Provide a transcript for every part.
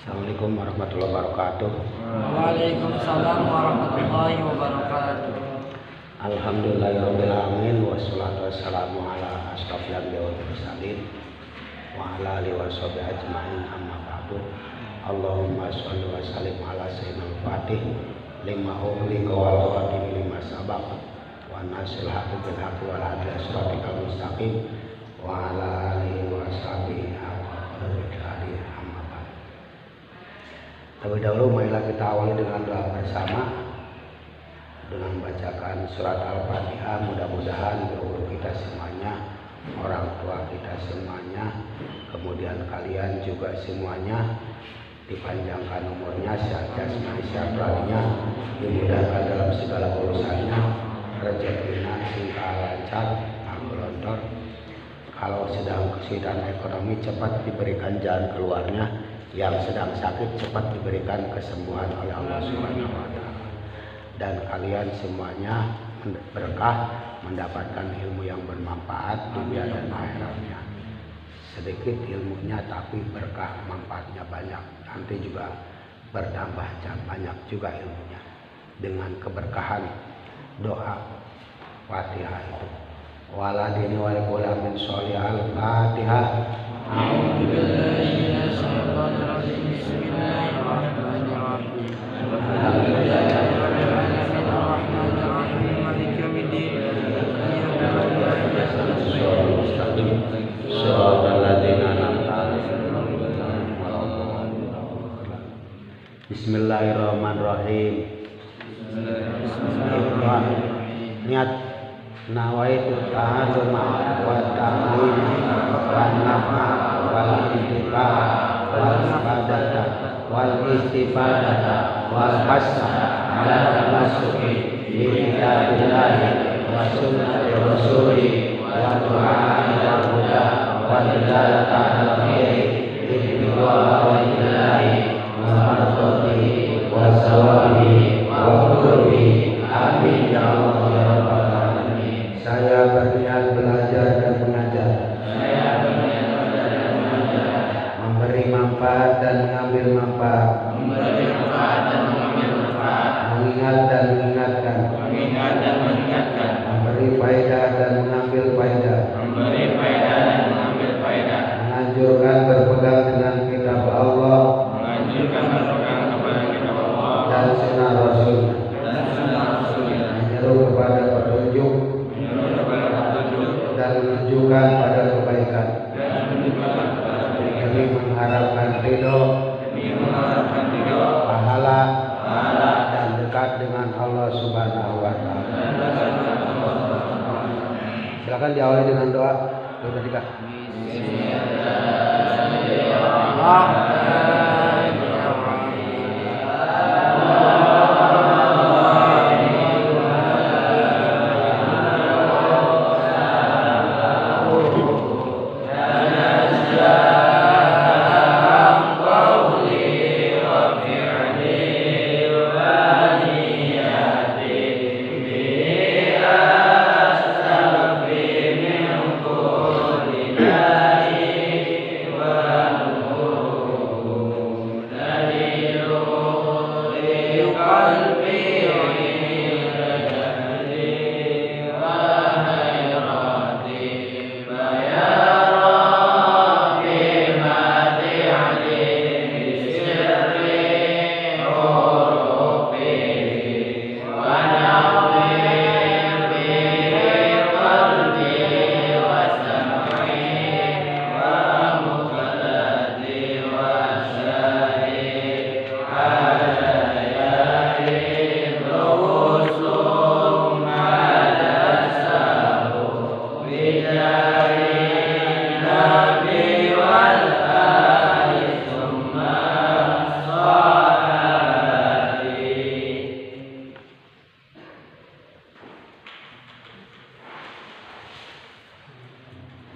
Assalamualaikum warahmatullahi wabarakatuh. Waalaikumsalam warahmatullahi wabarakatuh. Alhamdulillahirabbil alamin wassalatu wassalamu ala asyrofil anbiya'i wal mursalin wa ala alihi washabihi ajmain amma ba'du. Allahumma shalli wa sallim ala sayyidina al-fatih lima ughliqa wal khatim lima sabaq wa nasil haqqi bil haqqi wal hadi siratal mustaqim wa ala alihi wa sahbihi. Terlebih dahulu marilah kita awali dengan doa bersama dengan membacakan surat Al-Fatihah. Mudah-mudahan guru kita semuanya, orang tua kita semuanya, kemudian kalian juga semuanya dipanjangkan umurnya, sehat jasmani sehat rohaninya, dimudahkan dalam segala urusannya, rezekinya singkat lancar, gelontor. Kalau sedang kesulitan ekonomi cepat diberikan jalan keluarnya. Yang sedang sakit cepat diberikan kesembuhan oleh Allah Subhanahu wa Ta'ala. Dan kalian semuanya berkah mendapatkan ilmu yang bermanfaat dunia dan akhiratnya. Sedikit ilmunya tapi berkah manfaatnya banyak. Nanti juga bertambah banyak juga ilmunya dengan keberkahan doa Fatihah itu. Waladini wal qula min sholli al-Fatihah. Bismillahirrahmanirrahim. Niat nawaitu ta'alluma wa ta'lim wa nafa wal intifa wal ifadata wal istifadata wal hasa ala tamasuki bi kitabillahi wa sunnati rasuli wa du'a ila huda wa dalalata ala khairi ibtiwa wa ilahi wa marfatihi wa sawabihi wa qurbihi amin ya Allah ya rabbal alamin. Saya berniat belajar dan mengajar, memberi manfaat dan mengambil manfaat, mengingat dan mengingatkan, memberi faedah dan mengambil faedah, menganjurkan berpegang dengan kitab Allah dan sunnah Rasul, menyeru kepada petunjuk dan menunjukkan pada kebaikan, demi mengharapkan ridho, pahala dan dekat dengan Allah Subhanahu wa Ta'ala. Silakan diawali dengan doa. Doa ketiga.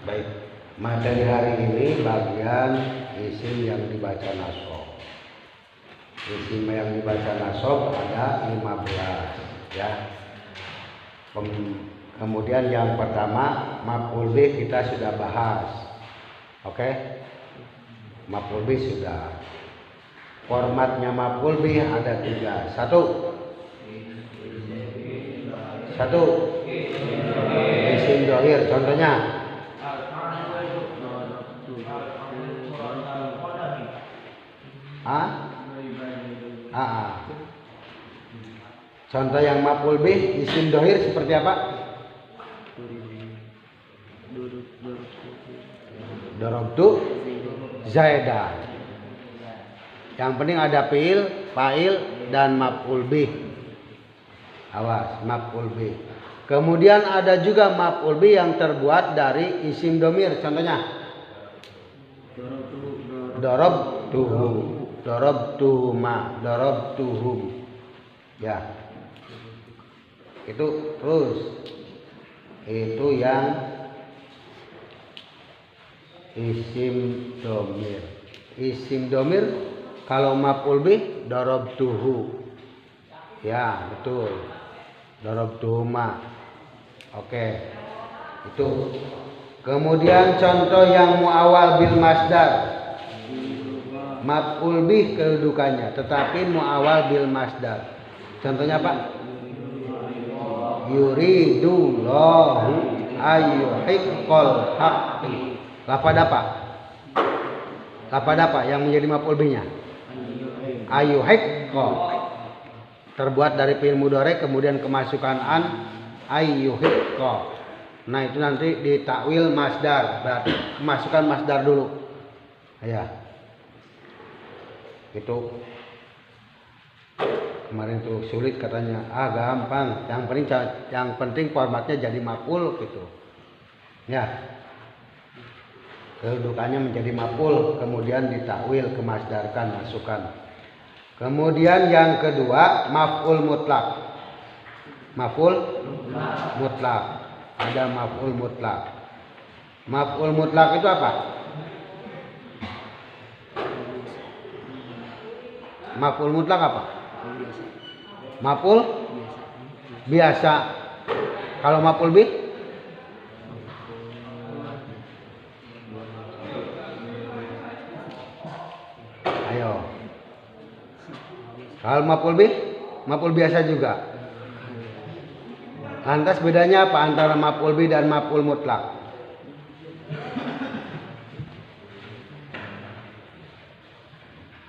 Baik, materi hari ini bagian isim yang dibaca nasab. Isim yang dibaca nasab ada 15 ya. Kemudian yang pertama maf'ul bih kita sudah bahas. Oke? Maf'ul bih sudah. Formatnya maf'ul bih ada 3. Satu isim dhohir. Contohnya contoh yang maf'ul bih isim dhohir seperti apa? Darabtu Zaidan. Yang penting ada fiil, fa'il dan maf'ul bih. Awas, maf'ul bih. Kemudian ada juga maf'ul bih yang terbuat dari isim domir. Contohnya darabtuhu, darabtuhuma, darabtuhum. Ya. Itu terus. Itu yang isim domir. Isim domir kalau maf'ul bih darabtuhu. Ya, betul. Darabtuhuma. Oke. Itu. Kemudian contoh yang muawwal bil masdar. Maf'ul bih kedudukannya, tetapi muawwal bil masdar. Contohnya apa? Yuridullahu ayyuhiqqal haqqi. Lafad apa? Lafad apa yang menjadi maf'ul bihnya? Ayyuhiqqa. Terbuat dari fi'il mudhari kemudian kemasukan an ayyuhiqqa. Nah, itu nanti ditakwil masdar, berarti kemasukan masdar dulu. Ya. Itu kemarin tuh sulit katanya. Gampang. Yang penting formatnya jadi maf'ul gitu. Ya. Kedudukannya menjadi maf'ul kemudian ditakwil kemasdarkan masukkan. Kemudian yang kedua maf'ul mutlak. Maf'ul mutlak. Ada maf'ul mutlak. Maf'ul mutlak itu apa? Maf'ul mutlak apa? Maf'ul biasa. Kalau maf'ul bih? Ayo. Kalau maf'ul bih? Maf'ul biasa juga. Lantas bedanya apa antara maf'ul bih dan maf'ul mutlak?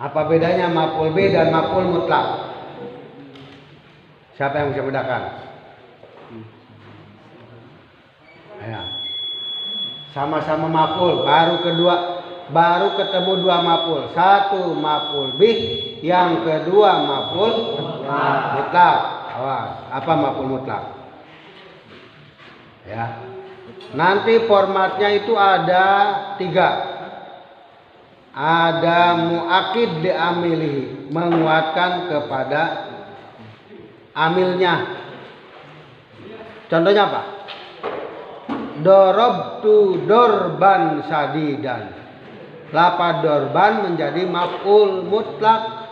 Apa bedanya maf'ul bih dan maf'ul mutlak? Siapa yang bisa bedakan? Ya. Sama-sama maf'ul, baru ketemu dua maf'ul. Satu maf'ul bih, yang kedua maf'ul mutlak. Awas, apa maf'ul mutlak? Ya. Nanti formatnya itu ada 3. Ada mu'akid li amilihi, menguatkan kepada amilnya. Contohnya apa? Darabtu dorban sadidan. Lafaz dorban menjadi maf'ul mutlak.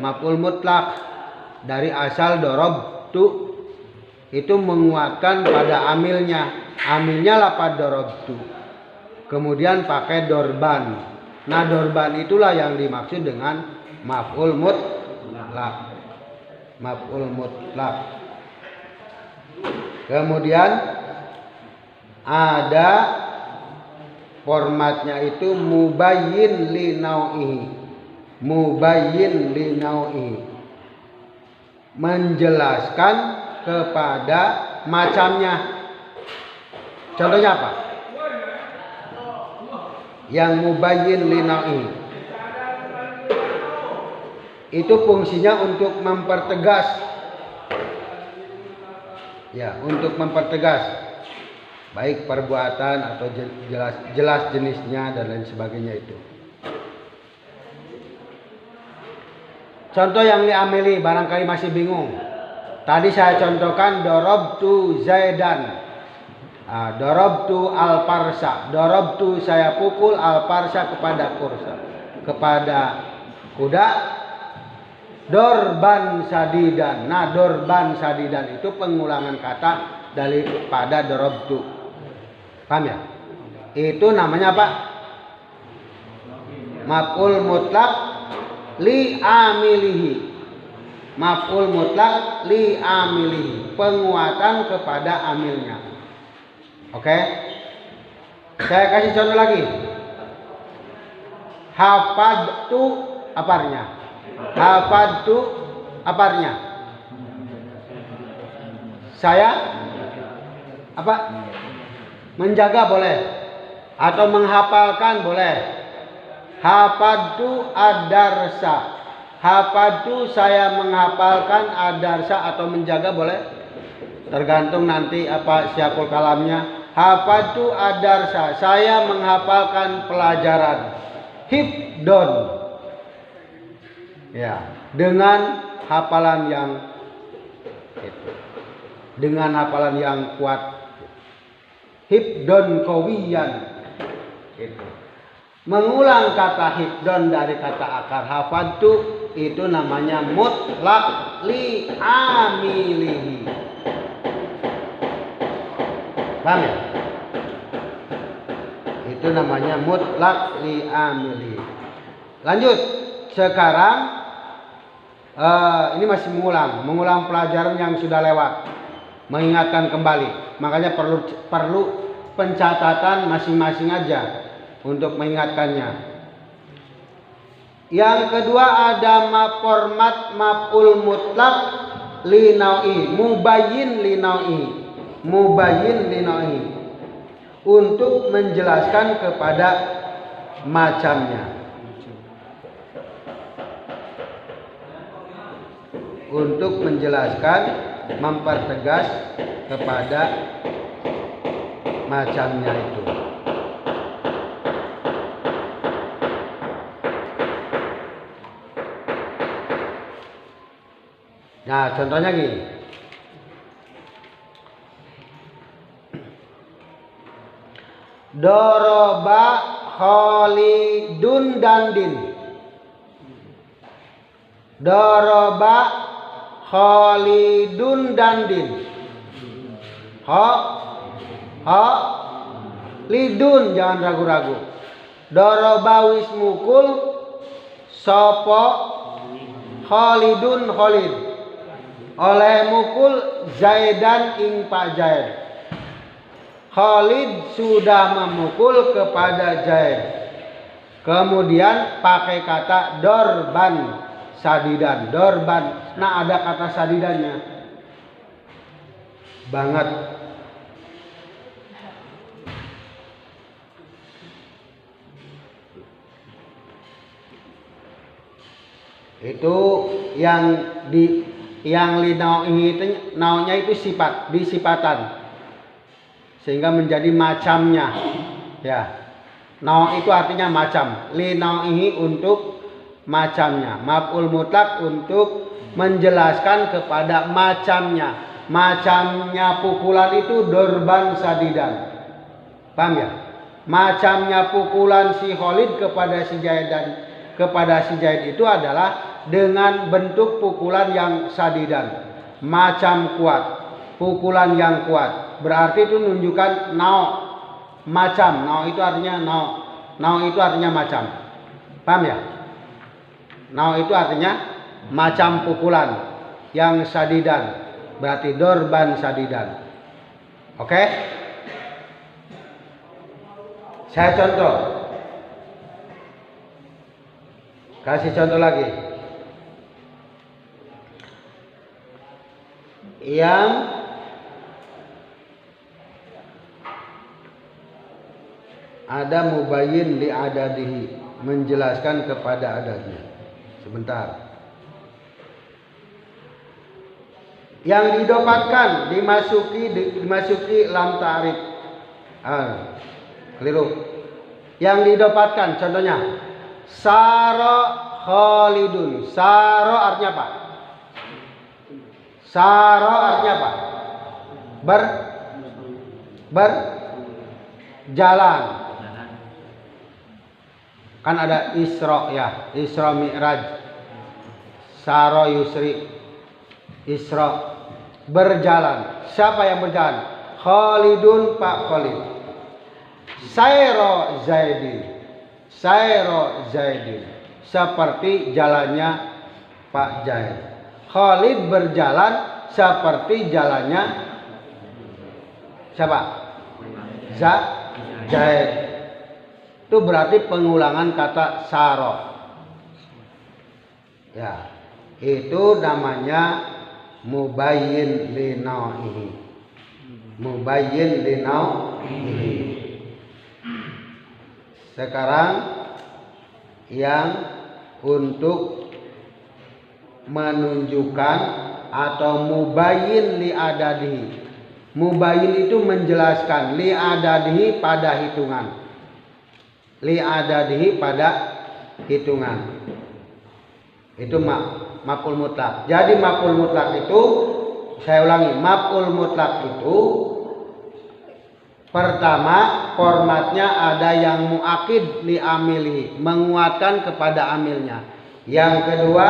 Maf'ul mutlak dari asal darabtu itu menguatkan pada amilnya. Amilnya lafaz darabtu. Kemudian pakai dorban. Nah, dorban itulah yang dimaksud dengan maf'ul mutlak. Maf'ul mutlak. Kemudian ada formatnya itu mubayyin li nau'ihi. Mubayyin li nau'ihi. Menjelaskan kepada macamnya. Contohnya apa? Yang mubayyin li nau'ihi. Itu fungsinya untuk mempertegas. Ya, untuk mempertegas baik perbuatan atau jelas jenisnya dan lain sebagainya itu. Contoh yang li'amili barangkali masih bingung. Tadi saya contohkan darabtu Zaidan. Darabtu al-farsa. Darabtu saya pukul al-farsa kepada kursa. Kepada kuda. Dorban sadidan. Nah, dorban sadidan itu pengulangan kata daripada darabtu. Paham ya? Itu namanya apa? Maf'ul mutlak li amilihi. Maf'ul mutlak li amilihi, penguatan kepada amilnya. Oke? Saya kasih contoh lagi. Hafadtu aparnya? Hafadtu aparnya? Saya apa? Menjaga boleh atau menghafalkan boleh. Hafadtu ad-darsa. Hafadtu saya menghafalkan ad-darsa atau menjaga boleh. Tergantung nanti apa siapul kalamnya. Hafadtu ad-darsa. Saya menghafalkan pelajaran. Hifdon. Ya, dengan hafalan yang itu. Dengan hafalan yang kuat. Hifdon qawiyan. Itu. Mengulang kata hifdon dari kata akar hafadtu itu namanya mutlak li amilihi. Paham ya? Itu namanya mutlak li amilihi. Lanjut. Sekarang ini masih mengulang pelajaran yang sudah lewat. Mengingatkan kembali. Makanya perlu pencatatan masing-masing aja untuk mengingatkannya. Yang kedua ada format maf'ul mutlak li nau'i, mubayyin li nau'i. Mubayyin li nau'i. Untuk menjelaskan kepada macamnya. Untuk menjelaskan, mempertegas kepada macamnya itu. Nah, contohnya gini. Doroba Khalidun Dandin. Doroba Khalidun Dandin. Lidun, jangan ragu-ragu. Doroba wis mukul sopo Khalidun Khalid. Oleh mukul Zaidan ing Pak Zaid. Khalid sudah memukul kepada Zaid. Kemudian pakai kata dorban sadidan. Dorban. Nah, ada kata sadidannya. Banget. Itu yang li nau'i itu nau'nya itu sifat, disifatan. Sehingga menjadi macamnya. Ya. Nau' itu artinya macam. Li nau'i untuk macamnya. Maf'ul mutlak untuk menjelaskan kepada macamnya. Macamnya pukulan itu dorban sadidan. Paham ya? Macamnya pukulan si Khalid kepada si Zaid itu adalah dengan bentuk pukulan yang sadidan. Macam kuat. Pukulan yang kuat. Berarti itu menunjukkan nau'. Macam. Nau' itu artinya nau'. Nau' itu artinya macam. Paham ya? Nau' itu artinya macam pukulan yang sadidan. Berarti dorban sadidan. Oke? Saya contoh. Kasih contoh lagi. Yang ada mubayyin li adadihi, menjelaskan kepada adadnya. Sebentar. Yang didapatkan dimasuki lam ta'rif. Keliru. Yang didapatkan contohnya Saro Khalidun. Saro artinya apa? Saro artinya apa? Berjalan. Kan ada Isra ya, Isra Mi'raj. Saro Yusri. Isra berjalan. Siapa yang berjalan? Khalidun, Pak Khalid. Sayro Zaidin. Sayro Zaidin. seperti jalannya Pak Jaid. Khalid berjalan seperti jalannya siapa? Jaid. Itu berarti pengulangan kata saro. Ya, itu namanya mubayyin li nau'ihi. Mubayyin li nau'ihi. Sekarang yang untuk menunjukkan atau mubayyin li adadihi. Mubayyin itu menjelaskan li adadihi pada hitungan. Li adadihi pada hitungan. Itu maf'ul mutlak. Jadi maf'ul mutlak itu, saya ulangi, maf'ul mutlak itu pertama formatnya ada yang muakid li amilihi, menguatkan kepada amilnya. Yang kedua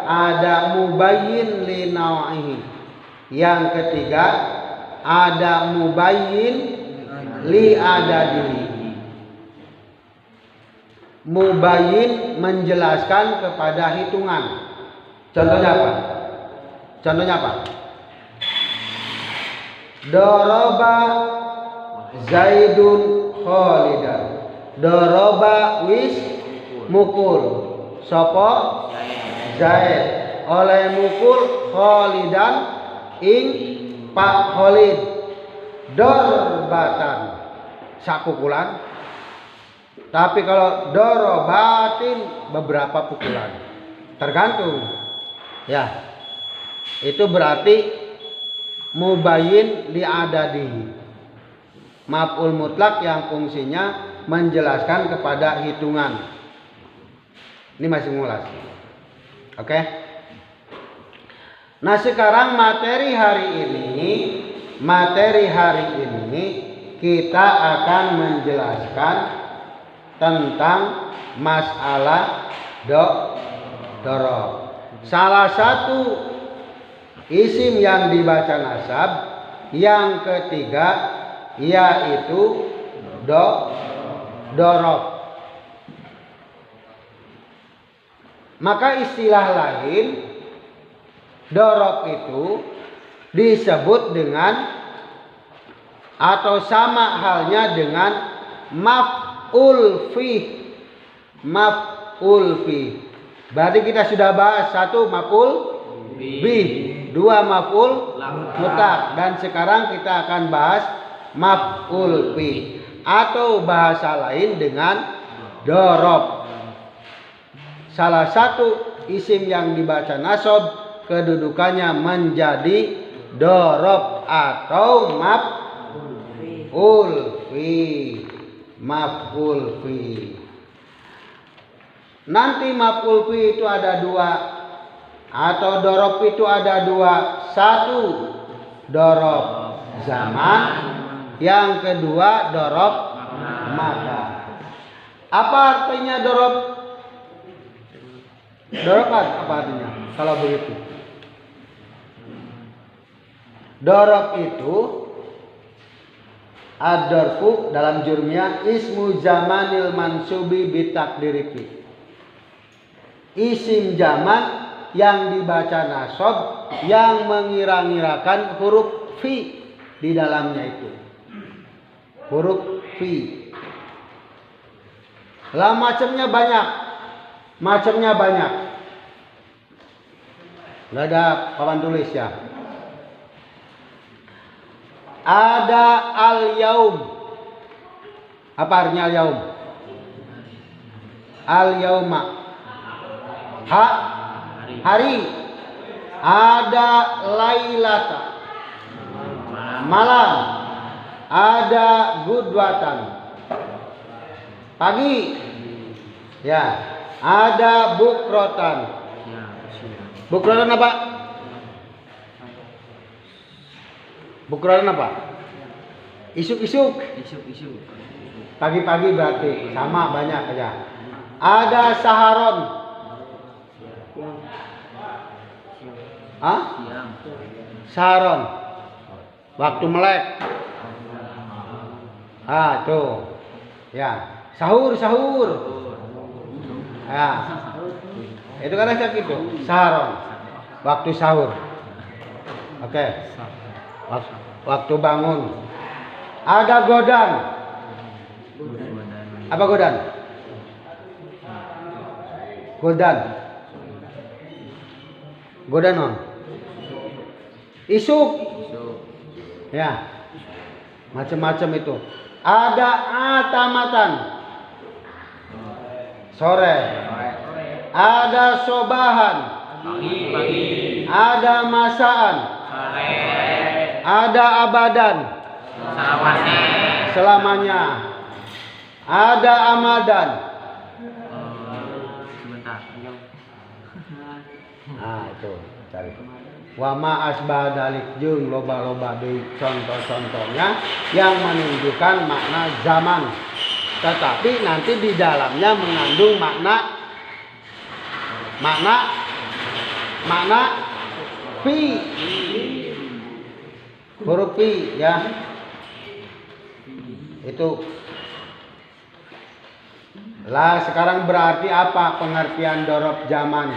ada mubayyin li nau'ihi. Yang ketiga ada mubayyin li adadihi. Mubayyin menjelaskan kepada hitungan. Contohnya apa? Contohnya apa? Doroba Zaidun Khalidan. Doroba wis mukul. Sopo Zaid oleh mukul Khalidan ing Pak Khalid. Dorbatan sakukulan. Tapi kalau dorobatin beberapa pukulan, tergantung. Ya, itu berarti mubayyin li adadihi. Maf'ul mutlak yang fungsinya menjelaskan kepada hitungan. Ini masih ngulas. Oke. Nah, sekarang materi hari ini kita akan menjelaskan tentang masalah dorob. Salah satu isim yang dibaca nasab yang ketiga yaitu dorob. Maka istilah lain dorob itu disebut dengan atau sama halnya dengan maf'ul fi. Berarti kita sudah bahas satu maf'ul bi, dua maf'ul mutlak, dan sekarang kita akan bahas maf'ul fi atau bahasa lain dengan dorob. Salah satu isim yang dibaca nasab kedudukannya menjadi dorob atau maf'ul fi. Maf'ul fi. Nanti maf'ul fi itu ada dua, atau dorob itu ada dua. Satu dorob zaman, yang kedua dorob makan. Apa artinya dorob? Dorob apa artinya kalau begitu? Dorob itu ad-darfu dalam jurmiyah ismu zamanil mansubi bitakdirifi. Isim zaman yang dibaca nasab yang mengira-ngirakan huruf fi di dalamnya itu. Huruf fi. Lah macamnya banyak. Nggak ada papan tulis ya. Ada al-yaum. Apa artinya al-yaum? Al-yauma. Hari. Ada lailata. Malam. Ada gudwatan. Pagi. Ya. Ada bukrotan. Bukrotan apa? Bukrotan apa? Isuk-isuk. Pagi-pagi berarti sama banyak aja. Ada saharon. Saharon. Waktu melek. Tuh. Ya, sahur. Ya. Itu kan aja gitu. Saharon. Waktu sahur. Oke. Waktu bangun. Ada godan. Apa godan? Godan. Godan non. Isuk. Ya. Macam-macam itu. Ada atamatan. Sore. Ada sobahan. Ada masaan. Ada abadan. Selamanya. Ada amadan. Nah itu cari. Wa ma asbah dalik jeung loba-loba deui contoh-contohnya yang menunjukkan makna zaman. Tetapi nanti di dalamnya mengandung makna fi. Huruf fi ya. Itu. Lah sekarang berarti apa pengertian dorob zaman?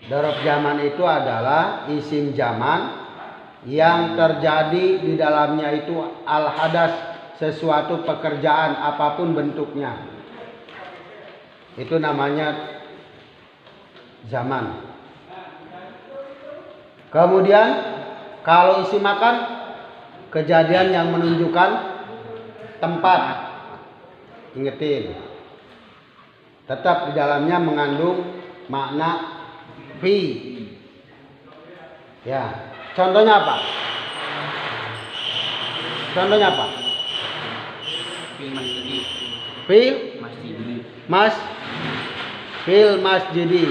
Dorob zaman itu adalah isim zaman yang terjadi di dalamnya itu al-hadas, sesuatu pekerjaan apapun bentuknya. Itu namanya zaman. Kemudian kalau isim makan, kejadian yang menunjukkan tempat. Ingetin. Tetap di dalamnya mengandung makna fi. Ya, contohnya apa? Contohnya apa? Fil masjidi.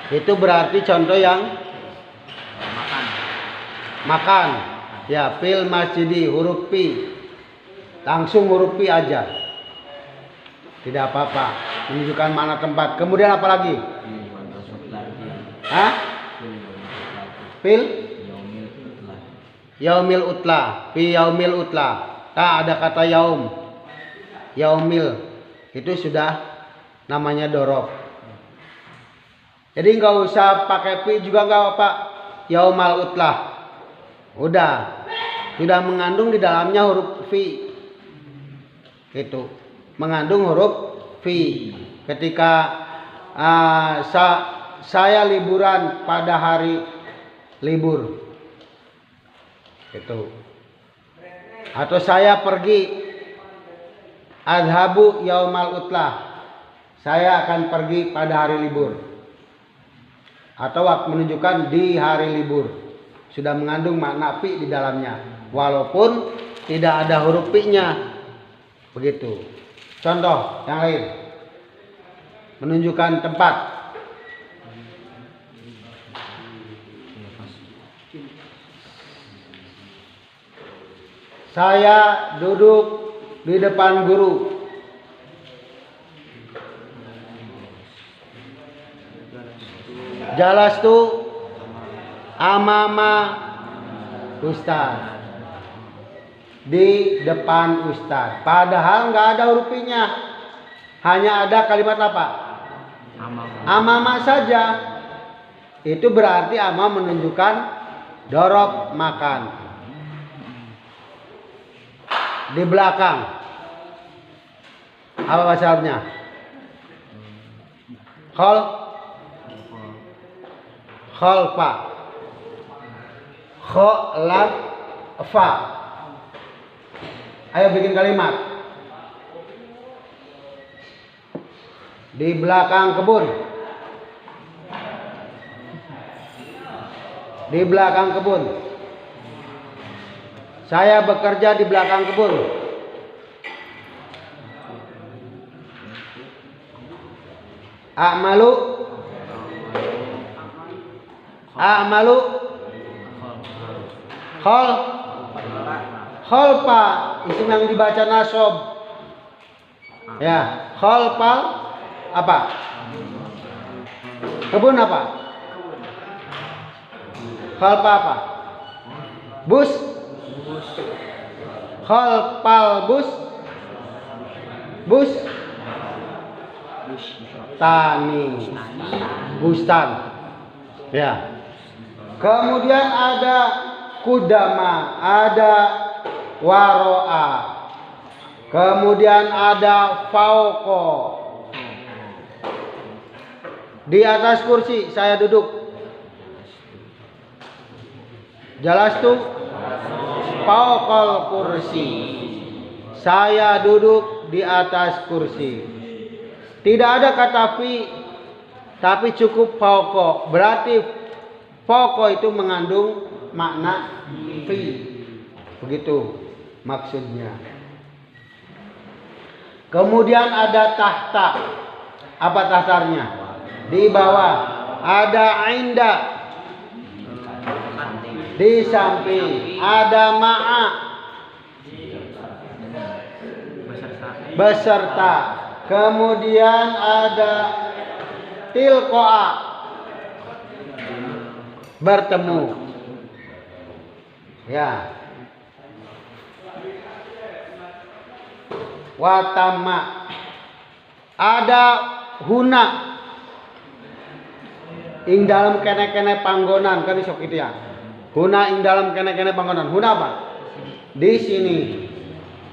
Itu berarti contoh yang makan. Ya, fil masjidi huruf fi. Langsung huruf fi aja. Tidak apa-apa, menunjukkan mana tempat. Kemudian apa lagi? Hah? Fil yaumil utla. Fi yaumil utla. Nah, ada kata yaum. Yaumil. Itu sudah namanya dorob. Jadi nggak usah pakai fi juga nggak apa. Yaumal utla. Udah. Sudah mengandung di dalamnya huruf fi. Itu. Mengandung huruf fi. Ketika saya liburan pada hari libur. Itu. Atau saya pergi adhabu yaumal utlah. Saya akan pergi pada hari libur. Atau menunjukkan di hari libur. Sudah mengandung makna fi di dalamnya. Walaupun tidak ada huruf fi-nya. Begitu. Contoh yang lain. Menunjukkan tempat. Saya duduk di depan guru. Jalastu amama ustaz. Di depan ustaz. Padahal nggak ada huruf I-nya. Hanya ada kalimat apa? Amama saja. Itu berarti ama menunjukkan dorob makan. Di belakang. Apa bahasa Arabnya? Khalfa. Khalafa. Ayo bikin kalimat. Di belakang kebun. Di belakang kebun. Saya bekerja di belakang kebun. A'malu khalfa, isim yang dibaca nasab. Ya, khalfa apa? Kebun apa? Khalfa apa? Bus. Khalfal bus bustan. Ya. Kemudian ada kudama, ada waro'a. Kemudian ada fauqo. Di atas kursi saya duduk. Jelas tuh? Fauqal kursi. Saya duduk di atas kursi. Tidak ada kata fi, tapi cukup fauqo. Berarti fauqo itu mengandung makna fi. Begitu maksudnya. Kemudian ada tahta. Apa tahtarnya? Di bawah. Ada inda. Di samping. Ada ma'a. Beserta. Kemudian ada tilqa'a. Bertemu. Ya. Watama. Ada huna. Ing dalam kene-kene panggonan kan isok itu ya. Huna ing dalam kene-kene panggonan. Huna apa? Di sini.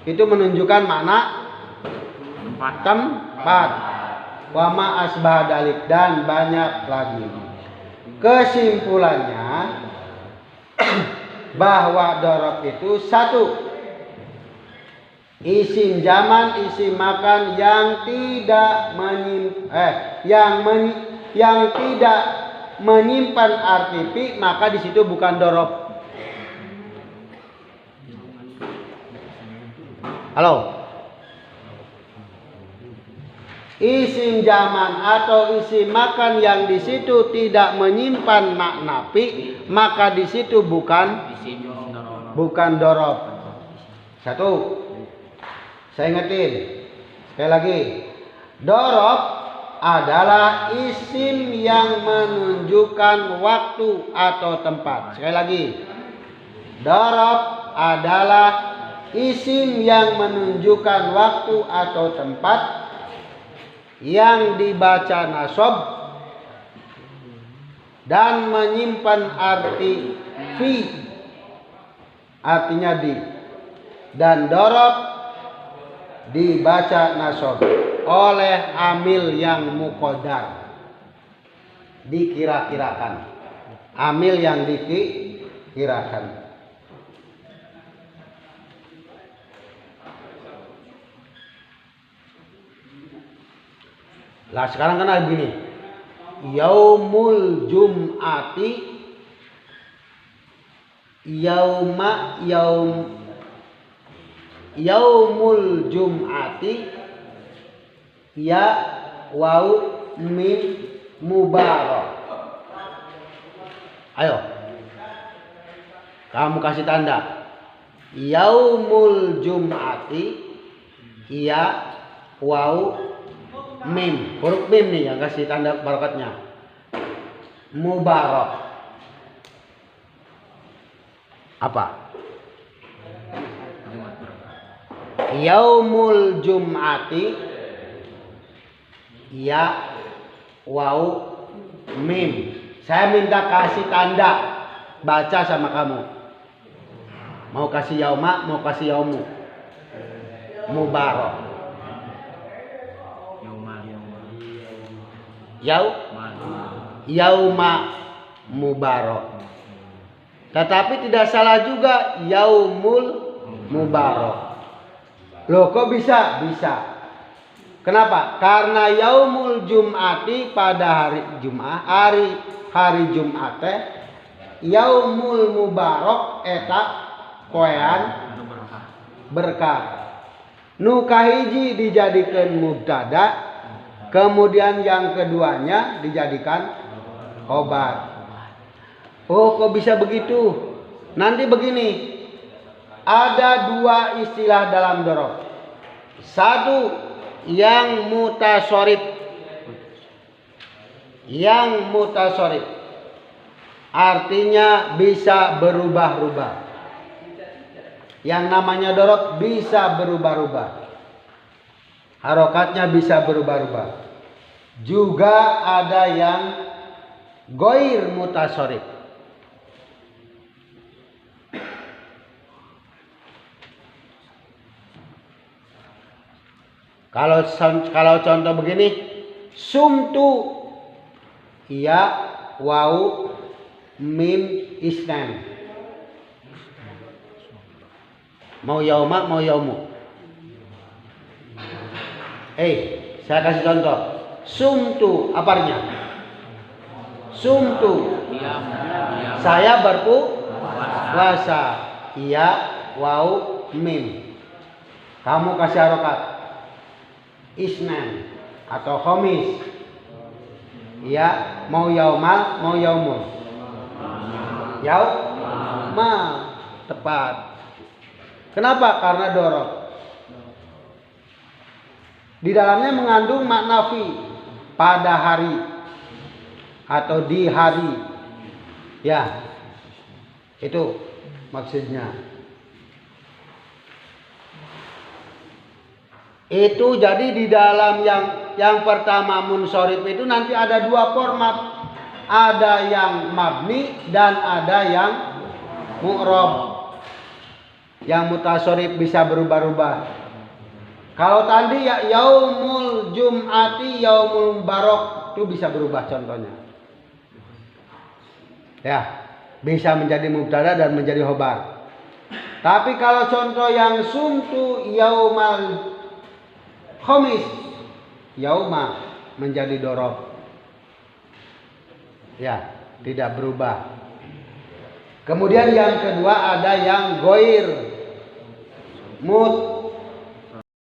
Itu menunjukkan makna tempat. Wama asbah dalik dan banyak lagi. Kesimpulannya bahwa dorob itu satu, isim zaman, isim makan yang tidak tidak menyimpan arti fi, maka di situ bukan dorob. Halo. Isim zaman atau isim makan yang di situ tidak menyimpan makna fi, maka di situ bukan dorob. Satu. Saya ingetin. Sekali lagi. Dorob adalah isim yang menunjukkan waktu atau tempat. Sekali lagi. Dorob adalah isim yang menunjukkan waktu atau tempat yang dibaca nasab dan menyimpan arti fi, artinya di, dan dorob dibaca nasab oleh amil yang muqaddar, dikira-kirakan, amil yang dikirakan. Lah sekarang kan ada begini. Yaumul jum'ati, yaumul jum'ati, ya wau mim mubarak. Ayo. Kamu kasih tanda. Yaumul jum'ati, ya wau mim, huruf mim nih yang kasih tanda barokatnya. Mubarak. Apa? Yaumul jum'ati, ya wau mim. Saya minta kasih tanda, baca sama kamu. Mau kasih yauma, mau kasih yaumu. Mubarak. Yauma mubarak. Tetapi tidak salah juga yaumul mubarak. Loh kok bisa? Bisa. Kenapa? Karena yaumul jum'ati pada hari Jumat, hari Jumat teh yaumul mubarak eta koean berkah. Nu kahiji dijadikan mubtada, kemudian yang keduanya dijadikan obat. Oh kok bisa begitu? Nanti begini. Ada dua istilah dalam dorob. Satu yang mutasorib. Yang mutasorib. Artinya bisa berubah-ubah. Yang namanya dorob bisa berubah-ubah. harokatnya bisa berubah-ubah. Juga ada yang goir mutasorif. Kalau contoh begini, sumtu ya wau mim isnan. Mau yauma mau yaumu. Saya kasih contoh. Sumtu aparnya? Sumtu. Saya berpuasa. Iya wau mim. Kamu kasih harokat. Isnan atau khomis. Ya, mau yaumal, mau yaumul. Yauma, tepat. Kenapa? Karena dorok. Di dalamnya mengandung makna fi, pada hari atau di hari. Ya, itu maksudnya. Itu jadi di dalam yang pertama munsorif itu nanti ada dua format. Ada yang mabni dan ada yang mu'rob. Yang mutasorif bisa berubah-ubah. Kalau tadi ya yaumul jum'ati yaumul barok itu bisa berubah contohnya. Ya, bisa menjadi mubtada dan menjadi khobar. Tapi kalau contoh yang sumtu yaumal khomis, yauma menjadi dorob. Ya, tidak berubah. Kemudian yang kedua ada yang goir